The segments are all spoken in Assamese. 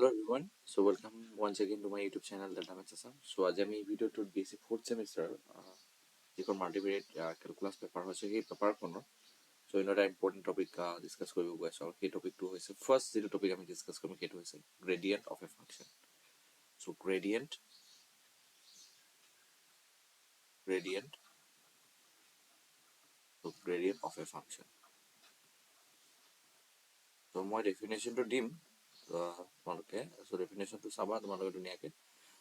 Hello everyone, so welcome once again to my YouTube channel Directional. So आज আমি ভিডিওটোত BSc 4th semester যিখন মাল্টিভেৰিয়েট ক্যালকুলাস পেপাৰ হৈছে সেই পেপাৰখনৰ সো এটা ইম্পৰ্টেন্ট টপিক ডিসকাস কৰিব গৈ আছো আৰু সেই টপিকটো হৈছে ফাৰ্স্ট যেটো টপিক আমি ডিসকাস কৰিম সেইটো হৈছে gradient of a function so gradient of a function so মই ডেফিনেশনটো দিম তোমালোকে সো ডেফিনেশনটো চাবা তোমালোকে ধুনীয়াকে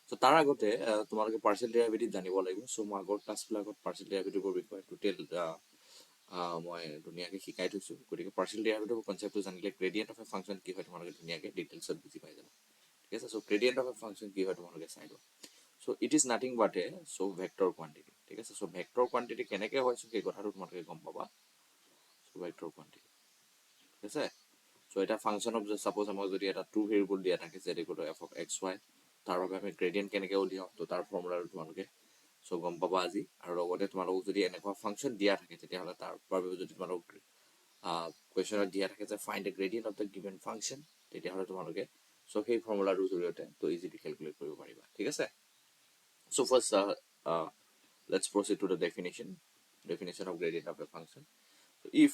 সো তাৰ আগতে তোমালোকে পাৰ্শিয়েল ডেৰিভেটিভ জানিব লাগিব সো মই আগৰ ক্লাছবিলাকত পাৰ্শিয়েল ডেৰিভেটিভৰ বিষয়ে টোটেল মই ধুনীয়াকে শিকাই থৈছো গতিকে পাৰ্শিয়েল ডেৰিভেটিভৰ কনসেপ্টটো জানিলে গ্ৰেডিয়েন্ট অফ এ ফাংচন কি হয় তোমালোকে ধুনীয়াকে ডিটেইলছত বুজি পাই যাবা ঠিক আছে so gradient of a function কি হয় তোমালোকে চাই লোৱা so it is nothing but A so vector quantity ঠিক আছে সো ভেক্টৰ কোৱান্টিটি কেনেকে হয় সো সেই কথাটো তোমালোকে গম পাবা সো ভেক্টৰ কোৱান্টিটি ঠিক আছে সো এটা ফাংচন অফ সাপোজ আমাক যদি এটা টু ভেৰিয়েবল দিয়া থাকে z = f of xy তাৰ বাবে আমি গ্ৰেডিয়েন্ট কেনেকে উলিয়াও তো তাৰ ফৰ্মুলাটো তোমালোকে সো গম পাবা আজি আৰু লগতে তোমালোকক যদি এনেকুৱা ফাংচন দিয়া থাকে তেতিয়া হলে তাৰ বাবে যদি তোমালোক কোৱেশ্যনত দিয়া থাকে যে find the gradient of the given function তেতিয়া হলে তোমালোকে সো সেই ফৰ্মুলাটোৰ জৰিয়তে তো ইজিলি ক্যালকুলেট কৰিব পাৰিবা ঠিক আছে so first let's proceed to the definition of gradient of a function so if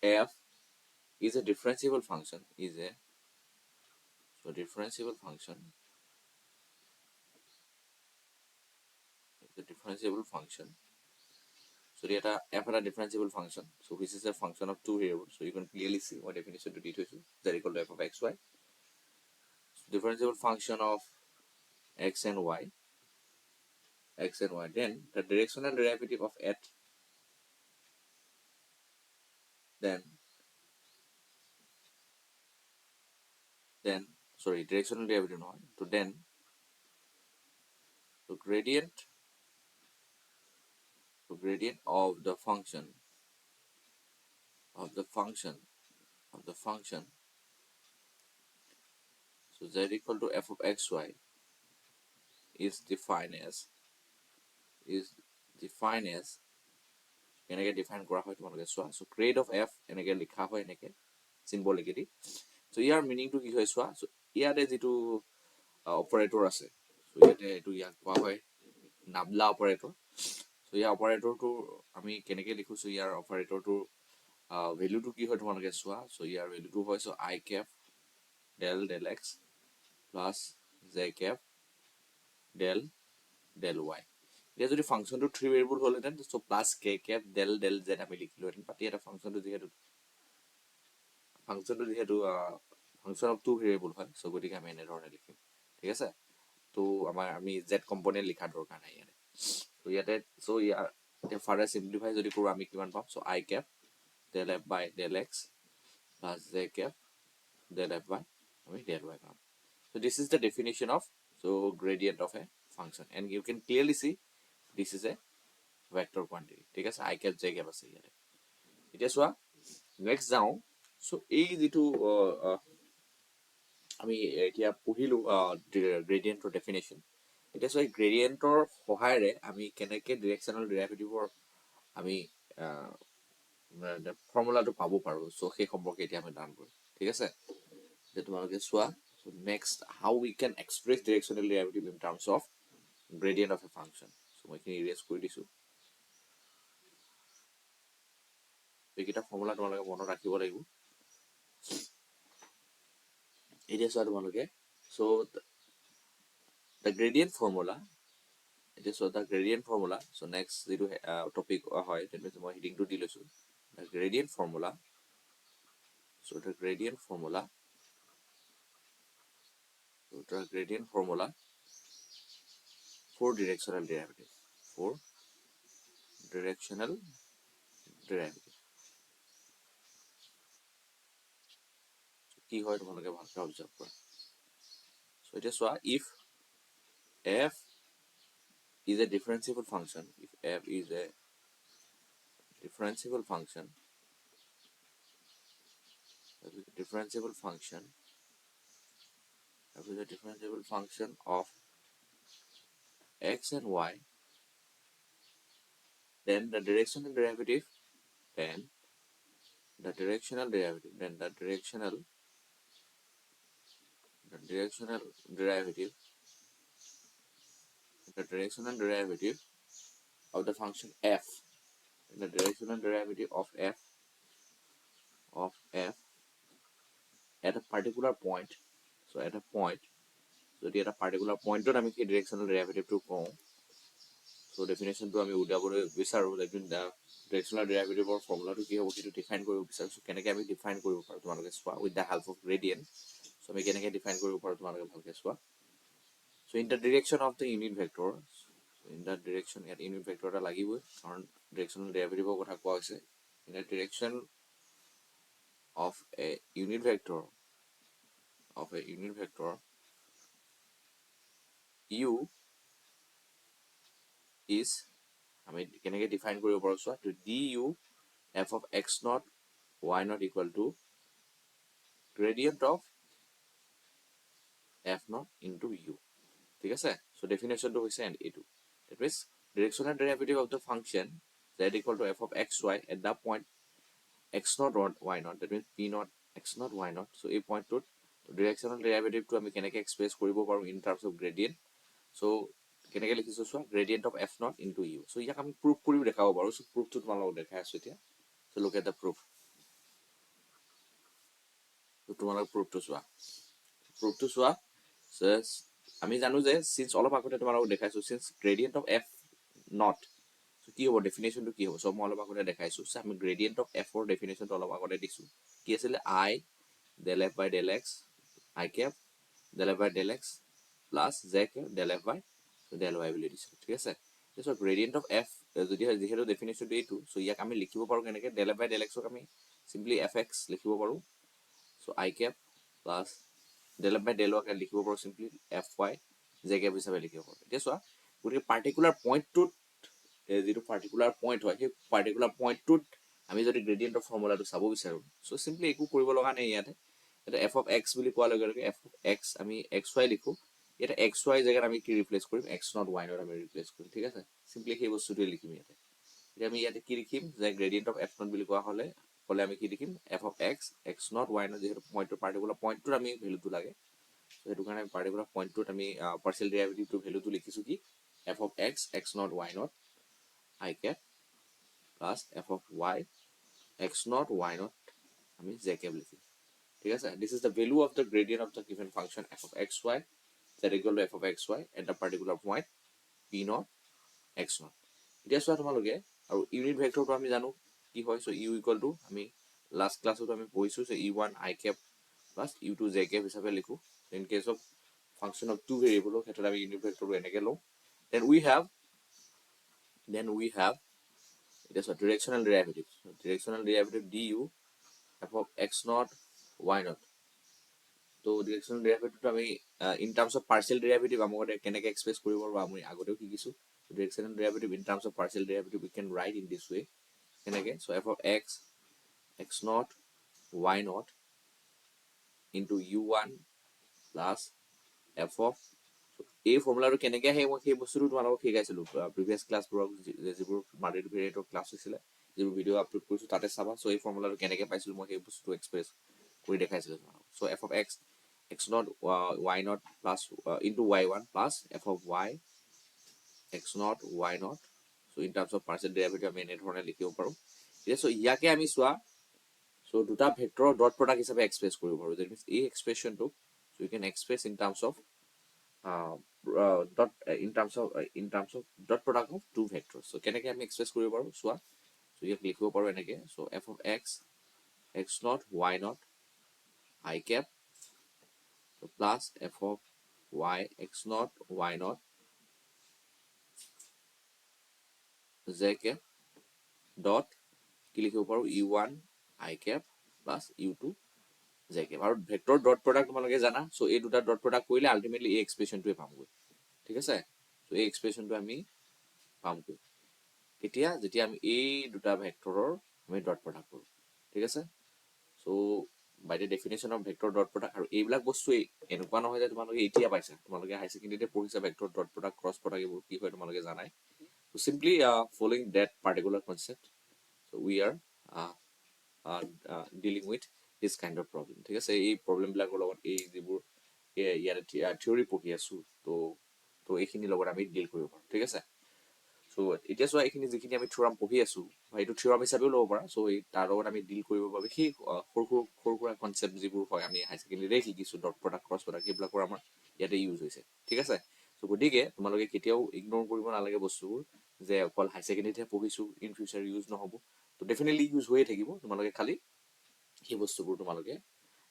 f is a differentiable function differentiable function so the f is a differentiable function so which is a function of two variables so you can clearly see what definition to d to z equal to f of xy so differentiable function of x and y then the directional derivative of at then sorry directional derivative no so then the gradient of the function so z equal to f of xy is defined as এনেকে ডিফাইন কৰা হয় তোমালোকে চোৱা সো গ্ৰেড অফ f এনেকে লিখা হয় এনেকে সিম্বলিকলি সো ইয়াৰ মিনিংটো কি হয় চোৱা সো ইয়াতে যেটো অপাৰেটৰ আছে সো ইয়াতে এটো ইয়াক কোৱা হয় নাবলা অপাৰেটৰ সো ইয়াৰ অপাৰেটৰটো আমি কেনেকে লিখো সো ইয়াৰ অপাৰেটৰটো ভ্যালুটো কি হয় তোমালোকে চোৱা সো ইয়াৰ ভ্যালুটো হয় so I cap del x plus j cap del y এতিয়া যদি ফাংশনটো 3 ভেৰিয়েবল হলহেতেন so plus k cap del z আমি লিখিলো হেতেন বাট এটা ফাংশনটো যেহেতু ফাংশন অফ 2 ভেৰিয়েবল হয় সো গতিকে আমি এনে ধৰণে লিখিম ঠিক আছে তো আমি z কম্পোনেন্ট লিখা দৰকাৰ নাই ইয়াতে তো ইয়াতে সো ইয়াৰ ফাৰ্দাৰ সিম্পলিফাই যদি কৰো আমি কিমান পাম so I cap del f by del x plus j cap del f by del y পাম so this is the definition of gradient of a function and you can clearly see this is a vector quantity ঠিক আছে I cap j cap আছে ইয়াতে এতিয়া চোৱা নেক্সট যাও সো এই যেটো আমি এতিয়া পঢ়িলো গ্ৰেডিয়েন্টৰ ডেফিনেশন এটা সো গ্ৰেডিয়েন্টৰ সহায়ৰে আমি কেনেকে ডিৰেকশনাল ডেৰিভেটিভৰ আমি ফৰ্মুলাটো পাব পাৰো সো সেই সম্পৰ্কে এতিয়া আমি লাৰ্ণ কৰিম ঠিক আছে যে তোমালোকে চোৱা so next how we can express directional derivative in terms of gradient of a function so মই কি ইৰেজ কৰি দিছো এইটা ফৰ্মুলা তোমালোকে মনত ৰাখিব লাগিব এতিয়া চোৱা তোমালোকে so the gradient formula এতিয়া so the gradient formula so next যেটো টপিক হয় তেনে মই হেডিংটো দি লৈছো the gradient formula for directional derivative কি হয় তোমালোকে ভালকৈ অবজাৰ্ভ কৰা so এতিয়া চোৱা if f is a differentiable function of x and y then the directional derivative the directional derivative of the function f, the directional derivative of f at a particular point. So at a point, যদি এটা particular pointত আমি সেই directional derivative টো কওঁ, so definition টো আমি উলিয়াবলৈ বিচাৰো, directional derivative ৰ ফৰ্মুলাটো কি হ'ব সেইটো ডিফাইন কৰিব বিচাৰিছো। কেনেকৈ আমি ডিফাইন কৰিব পাৰো তোমালোকে চোৱা, with the help of gradient. so আমি কেনেকৈ ডিফাইন কৰিব পাৰো তোমালোকে ভালকৈ চোৱা। so in the direction of the unit vector, in the direction ইয়াত unit vector এটা লাগিবই কাৰণ directional derivative ৰ কথা কোৱা হৈছে। in the direction of a unit vector u is, আমি কেনেকৈ ডিফাইন কৰিব পাৰো চোৱা, to du f of x naught y naught equal to gradient of f naught into u, ঠিক আছে। so definition টো হৈছে এইটো, that means directional derivative of the function z equal to f of xy at the point x naught or y naught, that means p naught x naught y naught। so এই পইণ্টটোত directional derivative টো আমি কেনেকৈ এক্সপ্ৰেছ কৰিব পাৰো in terms of gradient। so কেনেকৈ লিখিছো চোৱা, gradient of f naught into u। so ইয়াক আমি প্ৰুফ কৰিও দেখাব পাৰো। so প্ৰুফটো তোমালোকক দেখাই আছো এতিয়া। so look at the proof। তোমালোক প্ৰুফটো চোৱা। আমি জানো যে since অলপ আগতে তোমালোকক দেখাইছো, since gradient of f naught, so কি হ'ব ডেফিনেশ্যনটো কি হ'ব, so মই অলপ আগতে দেখাইছো। so আমি gradient of f ৰ ডেফিনেশ্যনটো অলপ আগতে দিছো, কি আছিলে, I del f by del x I cap del f by del x plus j cap del f by del y বুলি দিছো, ঠিক আছে। তাৰপিছত gradient of f যদি যিহেতু ডেফিনেশ্যনটো এইটো, so ইয়াক আমি লিখিব পাৰো কেনেকৈ, del f by del x ক আমি simply fx লিখিব পাৰো। so I cap plus del f by del y লিখিব পাৰো simply fy j cap হিচাপে লিখিব পাৰো। এতিয়া চোৱা, গতিকে পাৰ্টিকুলাৰ পইণ্টটোত যিটো পাৰ্টিকুলাৰ পইণ্ট হয়, সেই পাৰ্টিকুলাৰ পইণ্টটোত আমি যদি গ্ৰেডিয়েণ্টৰ ফৰ্মুলাটো চাব বিচাৰো, so simply একো কৰিব লগা নাই ইয়াতে। এটা f of x বুলি কোৱাৰ লগে লগে f of x আমি xy লিখো, ইয়াতে xy জেগাত আমি কি ৰিপ্লেচ কৰিম, x naught y naught আমি ৰিপ্লেচ কৰিম, ঠিক আছে। simply সেই বস্তুটোৱে লিখিম ইয়াতে। এতিয়া আমি ইয়াতে কি লিখিম, যে গ্ৰেডিয়েণ্ট অফ f naught বুলি কোৱা হ'লে আমি কি লিখিম, f of x naught y naught, যিহেতু পইণ্টটো পাৰ্টিকুলাৰ পইণ্টটোত আমি ভেলুটো লাগে, সেইটো কাৰণে পাৰ্টিকুলাৰ পইণ্টটোত আমি পাৰ্চিয়েল ডেৰিভেটিভটো ভেলুটো লিখিছো কি, f of x naught y naught I cap plus f of x naught y naught আমি j cap লিখিম, ঠিক আছে। this is the value of the gradient of the given function f of xy that equal to f of xy at the particular point p naught x naught। এতিয়া চোৱা তোমালোকে, আৰু ইউনিট ভেক্টৰটো আমি জানো কি হয়, so u equal to আমি লাষ্ট ক্লাছত আমি পঢ়িছো, so u1 I cap plus u2 j cap হিচাপে লিখো। in case of function of two variable ক্ষেত্ৰত আমি ইউনিট ভেক্টৰটো এনেকৈ লওঁ। then we have it is a directional derivative, du f of x naught y naught। তো directional derivative আমি in terms of partial derivative আমাক কেনেকৈ এক্সপ্ৰেছ কৰিব পাৰো আমি আগতেও শিকিছো। directional derivative in terms of partial derivative we can write in this way, কেনেকৈ, so f of x naught y naught into u1 plus f of, এই ফৰ্মুলাটো কেনেকৈ আহে মই সেই বস্তুটো তোমালোকক শিকাইছিলো প্ৰিভিয়াছ ক্লাছবোৰক, যিবোৰ মাল্টিভেৰিয়েটৰ ক্লাছ হৈছিলে, যিবোৰ ভিডিঅ' আপলোড কৰিছো তাতে চাবা। so এই ফৰ্মুলাটো কেনেকৈ পাইছিলো মই সেই বস্তুটো এক্সপ্ৰেছ কৰি দেখাইছিলো তোমালোকক। so f of x naught y naught plus into y1 plus f of x naught y naught, so in terms of partial derivative আমি এনেধৰণে লিখিব পাৰো। এতিয়া so ইয়াকে আমি চোৱা, so দুটা ভেক্টৰৰ ডট প্ৰডাক্ট হিচাপে এক্সপ্ৰেছ কৰিব পাৰো, that means এই এক্সপ্ৰেছনটো so you can express in terms of in terms of dot product of two vectors। so কেনেকৈ আমি এক্সপ্ৰেছ কৰিব পাৰো চোৱা, so ইয়াক লিখিব পাৰো এনেকৈ, so f of x naught y naught I cap plus f of x naught y naught j cap dot কি লিখিব পাৰো, u1 I cap plus u2 j cap। আৰু ভেক্টৰ ডট প্ৰডাক্ট তোমালোকে জানা, so এই দুটা ডট প্ৰডাক্ট কৰিলে আল্টিমেটলি এই এক্সপ্ৰেছনটোৱে পামগৈ, ঠিক আছে। so এই এক্সপ্ৰেছনটো আমি পামগৈ কেতিয়া, যেতিয়া আমি এই দুটা ভেক্টৰৰ আমি ডট প্ৰডাক্ট কৰোঁ, ঠিক আছে। so by the definition of vector dot product, আৰু এইবিলাক বস্তু এনেকুৱা নহয় যে তোমালোকে এতিয়া পাইছা, তোমালোকে হাই ছেকেণ্ডেৰীতে পঢ়িছা vector dot product cross product এইবোৰ কি হয় তোমালোকে জানাই। so simply following that particular concept, so we are dealing with this kind of problem, ঠিক আছে। এই প্ৰব্লেমবিলাকৰ লগত এই যিবোৰ ইয়াৰে থিয়ৰি পঢ়ি আছো তো এইখিনিৰ লগত আমি ডিল কৰিব পাৰোঁ ঠিক আছে চ' এতিয়া চোৱা এইখিনি যিখিনি আমি থিয়ৰাম পঢ়ি আছো বা এইটো থিয়ৰাম হিচাপেও ল'ব পাৰা চ' তাৰ লগত আমি ডিল কৰিবৰ বাবে সেই সৰু সুৰা কনচেপ্ট যিবোৰ হয় আমি হাই ছেকেণ্ডেৰীতে শিকিছো ডট প্ৰডাক্ট ক্ৰছ প্ৰডাক্ট সেইবিলাকৰ আমাৰ ইয়াতে ইউজ হৈছে ঠিক আছে চ' গতিকে তোমালোকে কেতিয়াও ইগন'ৰ কৰিব নালাগে বস্তুবোৰ যে অকল হাই ছেকেণ্ডেৰীতহে পঢ়িছো ইন ফিউচাৰ ইউজ নহ'ব তো ডেফিনেটলি ইউজ হৈয়ে থাকিব তোমালোকে খালি সেই বস্তুবোৰ তোমালোকে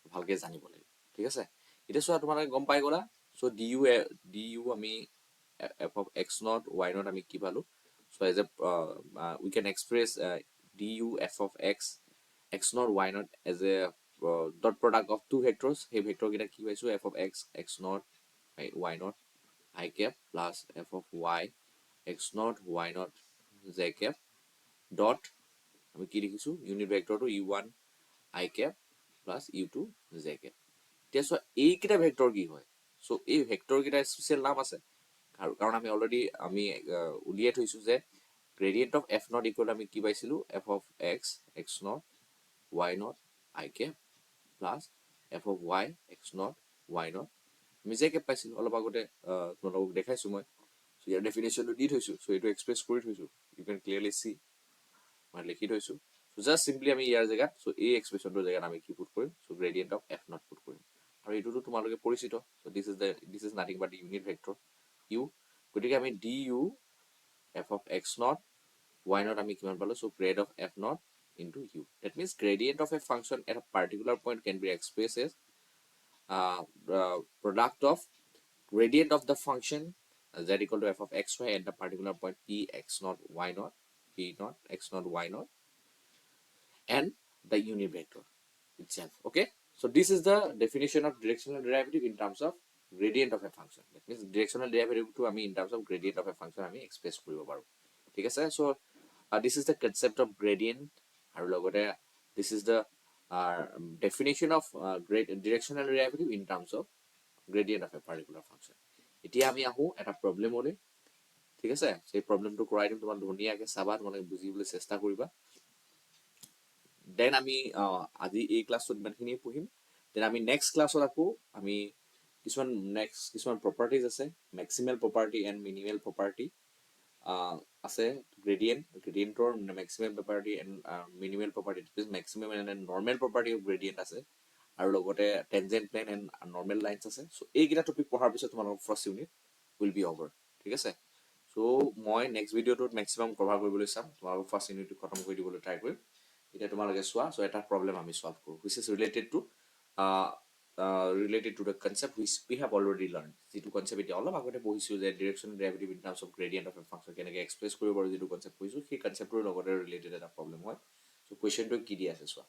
ভালকে জানিব লাগিব ঠিক আছে এতিয়া চোৱা তোমালোকে গম পাই গ'লা চ' ডি ইউ আমি F of X not Y not আমি কি পালো so' as a we can express D U F of X not Y not as a dot product of two vectors সেই ভেক্টৰকেইটা কি পাইছো F of X not Y not I cap plus F of Y X not Y not J cap dot আমি কি দেখিছো ইউনিট ভেক্টৰটো U one I cap plus U two J cap এতিয়া চোৱা এইকেইটা ভেক্টৰ কি হয় চ' এই ভেক্টৰকেইটা স্পেচিয়েল নাম আছে আৰু কাৰণ আমি অলৰেডি আমি উলিয়াই থৈছো যে gradient of F naught equal আমি কি পাইছিলো F of X not Y not I cap plus F of Y X not Y not আমি জে কেপ পাইছিলো অলপ আগতে তোমালোকক দেখাইছো মই চ' ইয়াৰ ডেফিনেশ্যনটো দি থৈছো চ' এইটো এক্সপ্ৰেছ কৰি থৈছো ইউ কেন ক্লিয়াৰলি চি মই লিখি থৈছো জাষ্ট চিম্পলি আমি ইয়াৰ জেগাত চ' এই এক্সপ্ৰেশ্যনটোৰ জেগাত আমি কি পুট কৰিম so' gradient of F not put কৰিম আৰু এইটোতো তোমালোকে পৰিচিত so' this is nothing but unit vector U গতিকে আমি D U F of X not Y not আমি কিমান পালো so' grad of F not into U that means gradient of a function at a particular point can be express as product of gradient of the function z equal to f of xy at the particular point p x naught y naught p naught x naught y naught and the unit vector itself okay so this is the definition of directional derivative in terms of gradient of a function that means directional derivative to ami in terms of gradient of a function ami express koribo paru thik ase so this is the concept of gradient aru logote this is the definition of directional derivative in terms of gradient of a particular function এতিয়া আমি আহো এটা প্ৰবলেমলৈ ঠিক আছে সেই প্ৰবলেমটো কৰাই দিম তোমাক ধুনীয়াকৈ চাবা তোমালোকে বুজিবলৈ চেষ্টা কৰিবা দেন আমি আজি এই ক্লাছত ইমানখিনি পঢ়িম দেন আমি নেক্সট ক্লাছত আকৌ আমি কিছুমান প্ৰপাৰ্টিজ আছে maximal property and minimal property আছে গ্ৰেডিয়েণ্টৰ maximum property and minimal property maximum and normal property of gradient আছে আৰু লগতে tangent plane and normal lines আছে চ' এইকেইটা টপিক পঢ়াৰ পিছত তোমালোকৰ first unit will be over ঠিক আছে চ' মই নেক্সট ভিডিঅ'টোত মেক্সিমাম কভাৰ কৰিবলৈ চাম তোমালোকৰ ফাৰ্ষ্ট ইউনিটটো খতম কৰি দিবলৈ ট্ৰাই কৰিম এতিয়া তোমালোকে চোৱা চ' এটা প্ৰব্লেম আমি সলভ কৰোঁ which is related to the concept which we have already learn যিটো কনচেপ্ট এতিয়া অলপ আগতে পঢ়িছোঁ যে directional derivative in terms of gradient of a function কেনেকৈ এক্সপ্ৰেছ কৰিব পাৰোঁ যিটো কনচেপ্ট পঢ়িছোঁ সেই কনচেপ্টটোৰ লগতে ৰিলেটেড এটা প্ৰব্লেম হয় চ' কুৱেশ্যনটো কি দি আছে চোৱা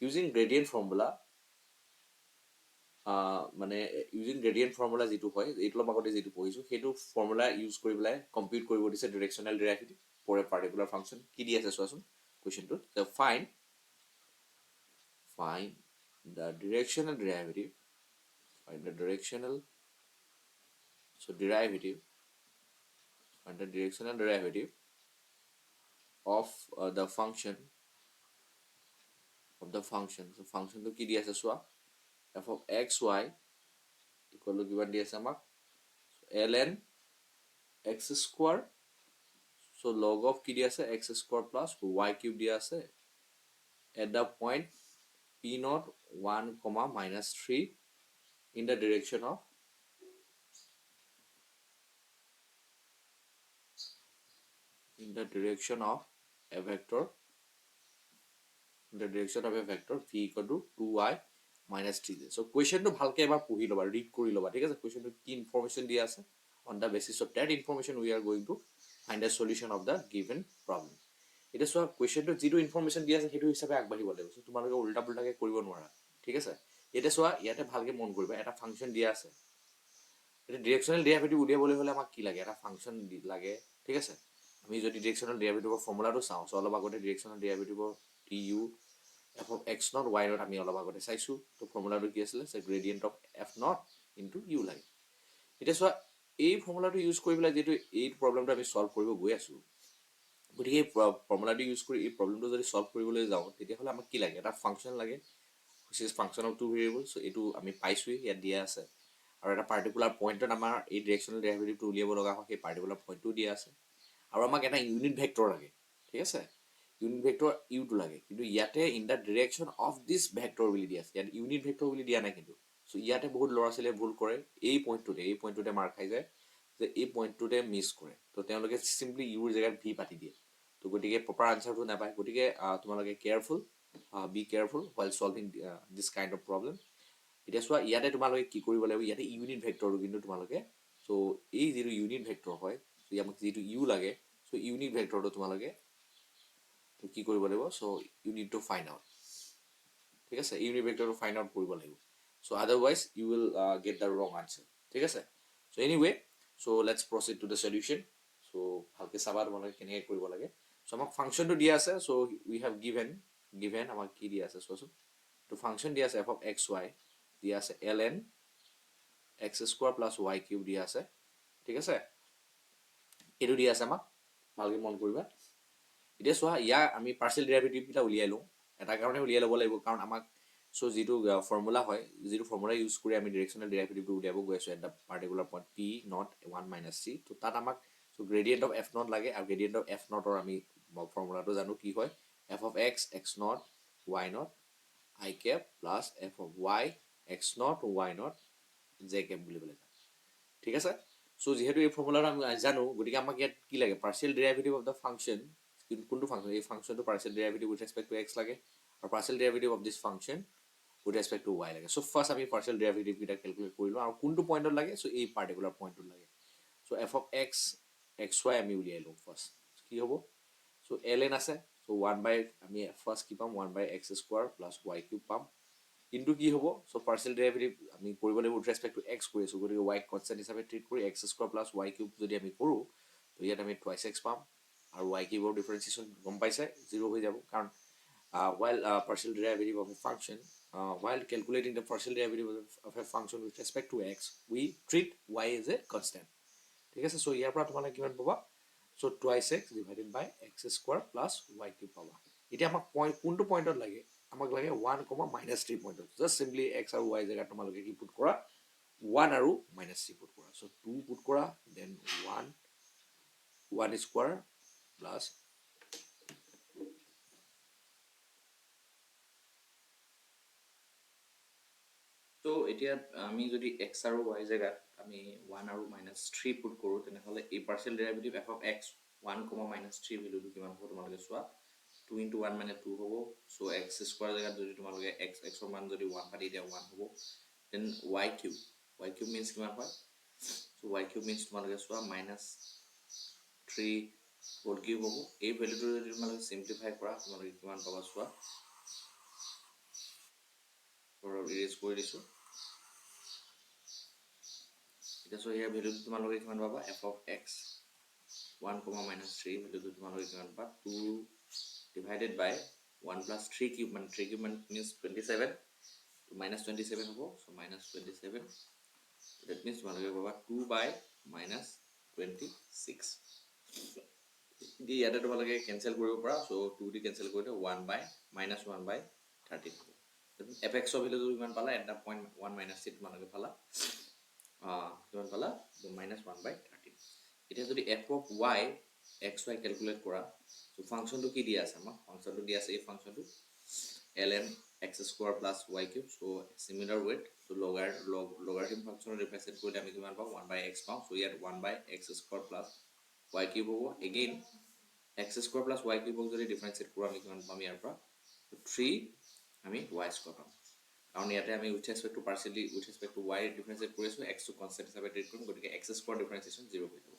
ইউজিং গ্ৰেডিয়েণ্ট ফৰ্মুলা মানে ইউজিং গ্ৰেডিয়েণ্ট ফৰ্মুলা যিটো হয় এইটো অলপ আগতে যিটো পঢ়িছোঁ সেইটো ফৰ্মুলা ইউজ কৰি পেলাই কম্পিউট কৰিব দিছে directional derivative for a particular function কি দি আছে চোৱাচোন কুৱেশ্যনটোত find the directional derivative find the directional so derivative find the directional derivative of the function so function to ki di ase swa f of x y equal to given di ase amak ln x square so log of ki di ase x square plus y cube di ase at the point p naught 1 comma minus 3 in the direction of a vector v equal to 2y minus 3 so question to bhalke ebar pohi loba read kori loba thik ase question to ki information dia ase on the basis of that information we are going to find a solution of the given problem এটা সব question to জিটো information দিয়া আছে হেতু হিসাবে আগবাঢ়িব লাগিব সো তোমালোকে উল্টা পুল্টাকে কৰিব নোৱাৰা ঠিক আছে এটা সব ইয়াতে ভালকে মন কৰিবা এটা ফাংচন দিয়া আছে এটা ডিৰেকশ্যনেল ডেৰিভেটিভ উলিয়াবলৈ হলে আমাক কি লাগে এটা ফাংচন লাগে ঠিক আছে আমি যদি ডিৰেকশ্যনেল ডেৰিভেটিভৰ ফৰ্মুলাটো চাওঁ সো অলপ আগতে ডিৰেকশ্যনেল ডেৰিভেটিভৰ du f of x naught y naught আমি অলপ আগতে চাইছো তো ফৰ্মুলাটো কি আছিল সে gradient of f naught into u লাগে এটা সো এই ফৰ্মুলাটো ইউজ কৰি পেলাই যেটো এই প্ৰবলেমটো আমি সলভ কৰিব গৈ আছো গতিকে ফৰ্মুলাটো ইউজ কৰি এই প্ৰবলেমটো যদি সলভ কৰিবলৈ যাওঁ তেতিয়া হলে আমাক কি লাগে এটা ফাংচন লাগে which is function of two variables so এটো আমি পাইছো ইয়াত দিয়া আছে আৰু এটা পাৰ্টিকুলাৰ পইণ্টত আমাৰ এই ডিৰেকশ্যনেল ডেৰিভেটিভটো উলিয়াব লগা হয়, সেই পাৰ্টিকুলাৰ পইণ্টটো দিয়া আছে। আৰু আমাক এটা ইউনিট ভেক্টৰ লাগে, ঠিক আছে, ইউনিট ভেক্টৰ ইউটো লাগে, কিন্তু ইয়াতে in the direction of this vector বুলি দিয়া আছে, ইয়াত ইউনিট ভেক্টৰ বুলি দিয়া নাই কিন্তু। চ' ইয়াতে বহুত ল'ৰা ছোৱালীয়ে ভুল কৰে, এই পইণ্টটোতে মাৰ খাই যায় যে এই পইণ্টটোতে মিছ কৰে। তো তেওঁলোকে চিম্পলি ইউৰ জেগাত ভি পাতি দিয়ে, তো গতিকে প্ৰপাৰ আনচাৰটো নাপায়। গতিকে তোমালোকে careful, B careful while solving this kind of problem. এতিয়া চোৱা, ইয়াতে তোমালোকে কি কৰিব লাগিব, ইয়াতে ইউনিট ভেক্টৰটো কিন্তু তোমালোকে, চ' এই যিটো ইউনিট ভেক্টৰ হয়, আমাক যিটো ইউ লাগে, চ' ইউনিট ভেক্টৰটো তোমালোকে কি কৰিব লাগিব, so' you need to find out, ঠিক আছে, ইউনিট ভেক্টৰটো ফাইণ্ড আউট কৰিব লাগিব। So' otherwise you will get the wrong answer, ঠিক আছে। So' anyway, so' let's proceed to the solution. So' ভালকৈ চাবা তোমালোকে কেনেকৈ কৰিব লাগে। চ' আমাক ফাংচনটো দিয়া আছে, চ' উই হেভ গিভেন আমাক কি দিয়া আছে চোৱাচোন, তো ফাংচন দিয়া আছে এফ অফ এক্স ৱাই, দিয়া আছে L N X square plus Y cube দিয়া আছে, ঠিক আছে, এইটো দিয়া আছে আমাক, ভালকৈ মন কৰিবা। এতিয়া চোৱা, ইয়াৰ আমি পাৰ্চিয়েল ডেৰিভেটিভকেইটা উলিয়াই লওঁ, এটা কাৰণে উলিয়াই ল'ব লাগিব, কাৰণ আমাক চ' যিটো ফৰ্মুলা হয়, যিটো ফৰ্মুলা ইউজ কৰি আমি ডিৰেকশ্যনেল ডেৰিভেটিভটো উলিয়াব গৈ আছোঁ at the particular point P not 1 minus C, তো তাত আমাক চ' গ্ৰেডিয়েণ্ট অফ এফ নট লাগে, আৰু গ্ৰেডিয়েণ্ট অফ এফ নটৰ আমি ফৰ্মুলাটো জানো কি হয়, F of X not Y not I cap plus F of Y X not Y not J cap বুলি পেলাই, ঠিক আছে। চ' যিহেতু এই ফৰ্মুলাটো আমি জানো, গতিকে আমাক ইয়াত কি লাগে, partial derivative of the function, কোনটো ফাংচন, এই ফাংচনটো partial derivative with respect to X লাগে, আৰু partial derivative of this function with respect to Y লাগে। চ' ফাৰ্ষ্ট আমি পাৰ্চিয়েল ডেৰিভেটিভকেইটা কেলকুলেট কৰি লওঁ, আৰু কোনটো পইণ্টত লাগে, চ' এই পাৰ্টিকুলাৰ পইণ্টটোত লাগে। চ' এফ অফ এক্স ৱাই আমি উলিয়াই লওঁ ফাৰ্ষ্ট, কি হ'ব, চ' এল এন আছে, চ' 1 বাই আমি ফাৰ্ষ্ট কি পাম, 1 by X square plus Y cube পাম, কিন্তু কি হ'ব, চ' পাৰ্চিয়েল ডেৰিভেটিভ আমি কৰিব লাগিব উইথ ৰেছপেক্ট টু এক্স কৰি আছোঁ, গতিকে ৱাইক কনষ্টেণ্ট হিচাপে ট্ৰিট কৰি x square plus Y cube যদি আমি কৰোঁ, তো ইয়াত আমি টুৱাইচ এক্স পাম, আৰু ৱাই কিউবৰ ডিফাৰেঞ্চিয়েশ্যন গম পাইছে, 0 হৈ যাব, কাৰণ while partial derivative of a function, while calculating the partial derivative of a function with respect to x, we treat y as a constant, ঠিক আছে। চ' ইয়াৰ পৰা তোমালোকে কিমান পাবা, so' twice X divided by X square plus Y cube পাবা। এতিয়া আমাক কোনটো পইণ্টত লাগে, আমাক লাগে 1,-3 পইণ্টত, জাষ্ট চিম্পলি এক্স আৰু ৱাই জেগাত তোমালোকে কি পুট কৰা, 1 আৰু -3 পুট কৰা, চ' 2 পুট কৰা, দেন 1 স্কোৱাৰ প্লাছ, তো এতিয়া আমি যদি এক্স আৰু ৱাই জেগাত আমি 1 আৰু -3 পুট কৰোঁ, তেনেহ'লে এই partial derivative F of x 1,-3 ভেলুটো কিমান হ'ব তোমালোকে চোৱা, 2 × 1 মানে 2 হ'ব, চ' এক্স স্কোৱাৰ জেগাত যদি তোমালোকে এক্সৰ মান যদি 1 পাতি দিয়া 1 হ'ব, দেন ৱাই কিউব মিনছ কিমান হয়, চ' ৱাই কিউব মিনছ তোমালোকে চোৱা -3 হোল কিউব হ'ব। এই ভেলুটো যদি তোমালোকে চিম্প্লিফাই কৰা, তোমালোকে কিমান পাবা চোৱা, ইৰেজ কৰি দিছোঁ, এতিয়া চ' ইয়াৰ ভেলুটো তোমালোকে কিমান পাবা, এফ অফ এক্স 1,-3 ভেলুটো তোমালোকে কিমান পাবা, 2 ডিভাইডেড বাই 1 + 3 কিউব, মানে 3 কিউব মানে মিনছ 27, -27 হ'ব, চ' -27, ডেট মিনছ তোমালোকে পাবা 2/-26। এতিয়া ইয়াতে তোমালোকে কেঞ্চেল কৰিব পাৰা, চ' 2 দি কেঞ্চেল কৰি দিওঁ, 1/-1/13 হ'ব। এফ এক্সৰ ভেলুটো কিমান পালা, এট দ্য পইণ্ট 1 - 3 তোমালোকে পালা, কিমান পালা, -1/13। এতিয়া যদি F of Y x Y calculate কৰা, চ' ফাংচনটো কি দিয়া আছে, আমাক ফাংচনটো দিয়া আছে এই ফাংচনটো L N X square plus Y cube, so' similar wait, so' logarithm ফাংচনৰ ৰিপ্ৰেজেণ্ট কৰিলে আমি কিমান পাওঁ, 1/x পাওঁ, চ' ইয়াত 1/x square plus Y cube হ'ব। Again X square plus Y কিউবক যদি ডিফাৰেঞ্চিয়েট কৰোঁ, আমি কিমান পাম ইয়াৰ পৰা, 3 আমি ৱাই স্কোৱাৰ পাম, কাৰণ ইয়াতে আমি with respect to Y differentiate কৰি আছোঁ, এক্সটো কনষ্টেণ্ট হিচাপে ট্ৰিট কৰিম, গতিকে এক্স স্কোৱাৰ ডিফাৰেঞ্চিয়েশ্যন 0 হৈ যাব।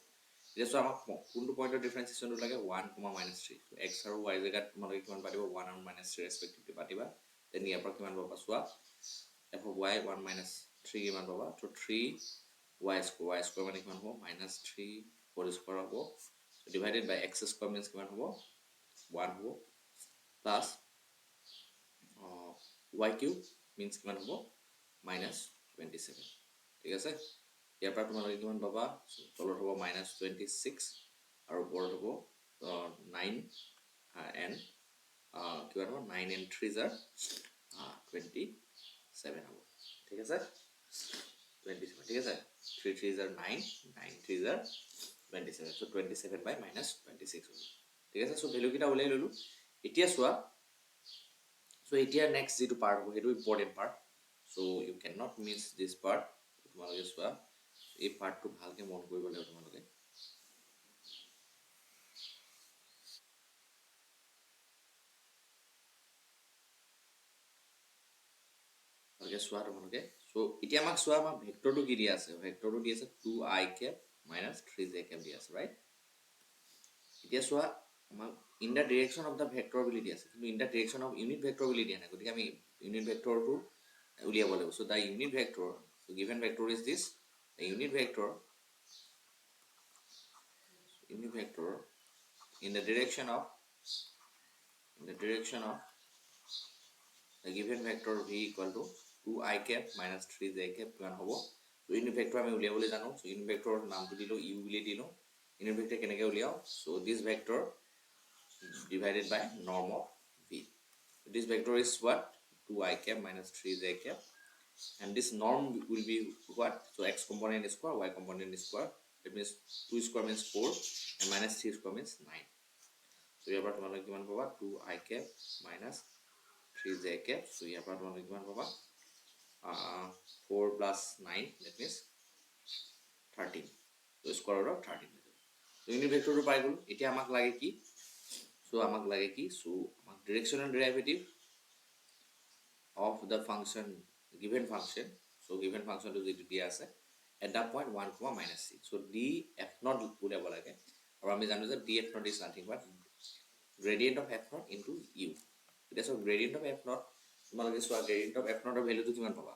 এতিয়া চোৱা, আমাক কোনটো পইণ্টৰ ডিফাৰেঞ্চিয়েশ্যনটো লাগে, 1,-3, এক্স আৰু ৱাই জেগাত তোমালোকে কিমান পাতিবা, 1 আৰু -3 ৰেছপেক্টিভলি পাতিবা, দেন ইয়াৰ পৰা কিমান পাবা চোৱা, এফ অফ ৱাই 1 - 3 কিমান পাবা, ত' 3 ৱাই স্কোৱাৰ মানে কিমান হ'ব, -3 হোল স্কোৱাৰ হ'ব, divided by X square means কিমান হ'ব, 1 হ'ব, প্লাছ ৱাই কিউব মিনছ কিমান হ'ব, -27, ঠিক আছে। ইয়াৰ পৰা তোমালোকে কিমান পাবা, তলত হ'ব -26 আৰু ওপৰত হ'ব 9 এণ্ড কিমান হ'ব, 9 and 3 27 হ'ব, ঠিক আছে, 27। ঠিক আছে 3 3s are 9 9 3s are 27 so 27 by minus 26 হ'ল ঠিক আছে সো ভ্যালু কিটা উলাই ললো এতিয়া সোয়া সো এতিয়া নেক্সট যেটো পার্ট হ'ব হেতু important part so you can not miss this part তোমালোকে সোয়া এই পার্টটো ভালকে মন কৰিব লাগিব তোমালোকে ভালকে সোয়া তোমালোকে সো এতিয়া আমাক সোয়া আমাক ভেক্টৰটো কি দিয়া আছে ভেক্টৰটো দি আছে 2i cap minus 3j cap দি আছে ৰাইট এতিয়া সোয়া আমাক in the direction of the vector বুলি দি আছে কিন্তু in the direction of unit vector বুলি দিয়া নাই গতিকে আমি unit vectorটো উলিয়াব লাগিব so the unit vector so given vector is this the unit vector in the direction of the given vector v equal to 2i cap minus 3j cap কিমান হ'ব so unit vector আমি উলিয়াবলৈ জানো so unit vector নামটো দিলো u বুলি দিলো unit vector কেনেকৈ উলিয়াও so this vector divided by norm of v so this vector is what 2i cap minus 3j cap and this norm will be what so x component is square y component is square that means 2 square means 4 and minus 3 square means 9 so ইয়াৰ পৰা তোমালোকে কিমান পাবা 2i cap minus 3j cap so ইয়াৰ পৰা তোমালোকে কিমান পাবা 4 plus 9 that means 13 so square root of 13 so unit vector to পাই গল এতিয়া আমাক লাগে কি so আমাক লাগে কি so আমাক directional derivative of the function given function so given function to যেটো দিয়া আছে at that point 1 comma minus c so d f naught উলিয়াব লাগে আৰু আমি জানো যে d f naught is nothing but gradient of f naught into u এটা so gradient of f naught তোমালোকে সোয়া gradient of f naught ৰ ভ্যালুটো কিমান পাবা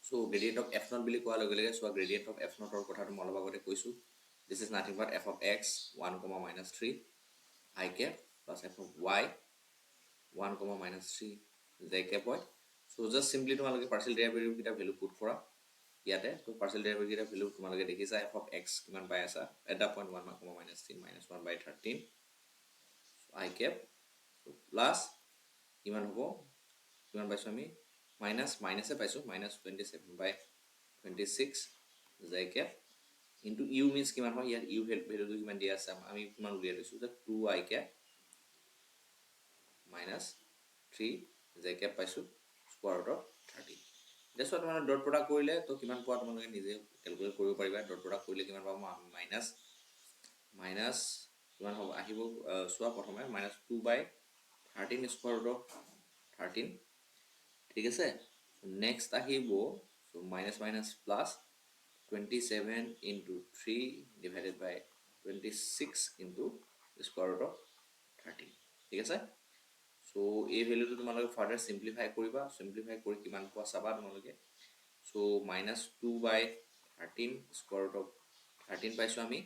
so gradient of f naught বুলি কোৱা লগে লগে সোয়া gradient of f naught ৰ কথাটো মই অলপ আগতে কৈছো this is nothing but f of x 1 comma minus 3 I cap plus f of y 1 comma minus 3 j cap হয় so just simply তোমালোকে partial derivative কিটা ভ্যালু পুট কৰা ইয়াতে তো partial derivative কিটা ভ্যালু তোমালোকে দেখিছা f of x কিমান পাই আছা at that point 1 comma minus 3 minus 1 by 13 so I cap so plus কিমান হ'ব কিমান পাইছো আমি minus minus এ পাইছো minus 27 by 26 j cap into u means কিমান হয় ইয়াত u ভ্যালুটো কিমান দিয়া আছে আমি কিমান উলিয়াই লৈছো যে 2i cap minus 3 j cap পাইছো square root of 30 that's what মানে ডট প্ৰডাক্ট কৰিলে তো কিমান পোৱা তোমালোকে নিজে ক্যালকুলেট কৰিব পাৰিবা ডট প্ৰডাক্ট কৰিলে কিমান পাম মাইনাস কিমান হ'ব আহিব সোৱা প্ৰথমে minus 2 by 13 square root of 13 ঠিক আছে নেক্সট আহিব so minus minus plus 27 into 3 divided by 26 into square root of 13 ঠিক আছে so এই ভ্যালুটো তোমালোকে ফার্দার সিম্পলিফাই কৰিবা সিম্পলিফাই কৰি কিমান পোৱা চাবা তোমালোকে so minus 2 by 13 square root of 13 পাইছো আমি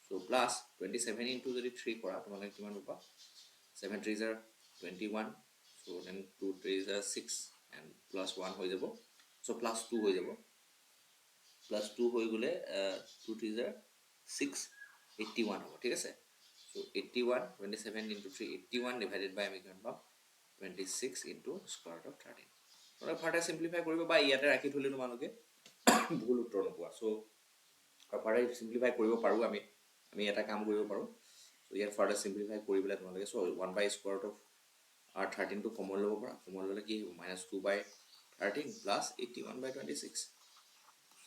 so plus 27 into যদি 3 কৰা তোমালোকে কিমান পাবা 7 3s are 21 so then 2 3s are 6 and plus 1 হৈ যাব so plus 2 হৈ যাব plus 2 হৈ গলে 2 3s are 6 81 হ'ব ঠিক আছে so 81 27 into 3 81 divided by আমি কিমান পাম 26 into square root of 13 মানে ফাৰ্দাৰ সিম্পলিফাই কৰিব বা ইয়াতে ৰাখি থলে তোমালোকে ভুল উত্তৰ নোপোৱা সো ফাৰ্দাৰ সিম্পলিফাই কৰিব পাৰো আমি এটা কাম কৰিব পাৰো সো ইয়াৰ ফাৰ্দাৰ সিম্পলিফাই কৰিবলে তোমালোকে so 1 by square root of 13 to common লব পাৰা কমন ললে কি minus 2 by 13 plus 81 by 26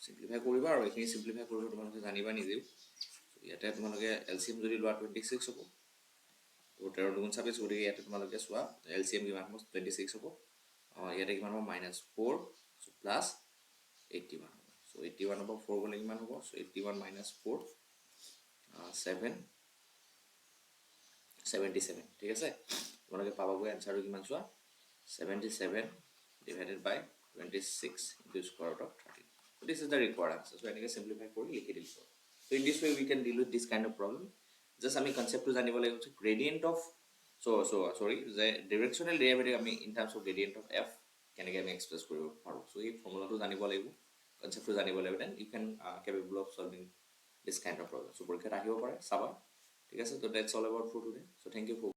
simplify কৰিবা আৰু এখিনি সিম্পলিফাই কৰিব তোমালোকে জানিবা নিজে ইয়াতে তোমালোকে এলসিএম যদি লোৱা 26 হ'ব তো 13 দুগুণ 26 গতিকে ইয়াতে তোমালোকে চোৱা এলসিএম কিমান হ'ব 26 হ'ব ইয়াতে কিমান হ'ব -4 so plus 81 হ'ব so 81 হ'ব 4 গলে কিমান হ'ব so 81 minus 4 7 77 ঠিক আছে তোমালোকে পাবাগৈ আনসাৰটো কিমান চোৱা 77 divided by 26 into square root of 13 so this is the required answer so এনেকৈ simplify কৰি লিখি দিলো so in this way we can deal with this kind of problem just আমি concept to জানিব লাগিব gradient of sorry the directional derivative আমি in terms of gradient of f কেনেকৈ আমি এক্সপ্ৰেছ কৰিব পাৰো so এই ফৰ্মুলাটো জানিব লাগিব concept to জানিব লাগিব then you can capable of solving this kind of problem so পৰীক্ষাত আহিব পাৰে চাবা ঠিক আছে so that's all about for today so thank you for